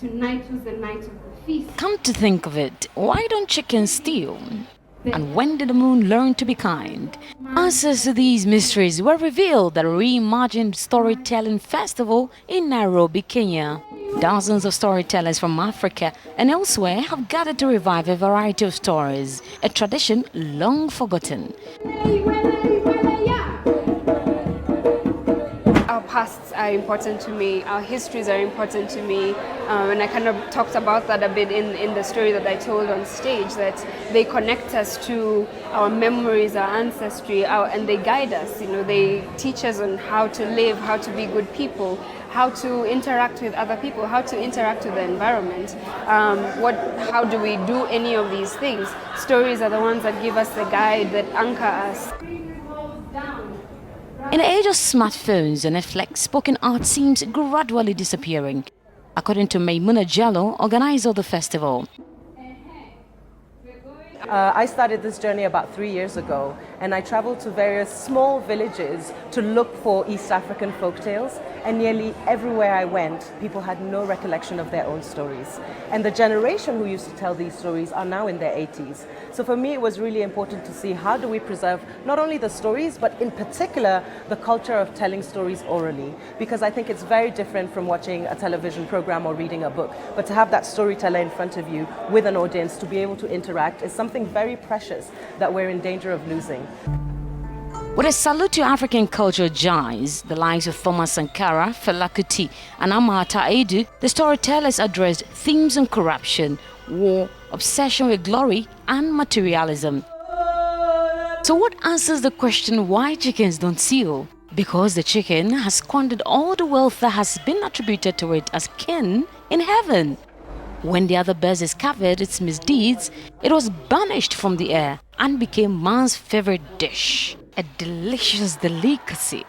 Tonight was the night of the feast. Come to think of it, why don't chickens steal? And when did the moon learn to be kind? Answers to these mysteries were revealed at a reimagined storytelling festival in Nairobi, Kenya. Dozens of storytellers from Africa and elsewhere have gathered to revive a variety of stories, a tradition long forgotten. Our pasts are important to me, our histories are important to me, and I kind of talked about that a bit in the story that I told on stage, that they connect us to our memories, our ancestry, and they guide us. You know, they teach us on how to live, how to be good people, how to interact with other people, how to interact with the environment. How do we do any of these things? Stories are the ones that give us the guide, that anchor us. In the age of smartphones and Netflix, spoken art seems gradually disappearing, according to Maimuna Jallo, organizer of the festival. I started this journey about 3 years ago, and I traveled to various small villages to look for East African folktales, and nearly everywhere I went, people had no recollection of their own stories. And the generation who used to tell these stories are now in their 80s. So for me, it was really important to see how do we preserve not only the stories, but in particular, the culture of telling stories orally. Because I think it's very different from watching a television program or reading a book. But to have that storyteller in front of you with an audience to be able to interact is something very precious that we're in danger of losing. With a salute to African cultural giants, the likes of Thomas Sankara, Fela Kuti, and Amata Edu, the storytellers addressed themes on corruption, war, obsession with glory, and materialism. So what answers the question why chickens don't steal? Because the chicken has squandered all the wealth that has been attributed to it as kin in heaven. When the other birds discovered its misdeeds, it was banished from the air and became man's favorite dish, a delicious delicacy.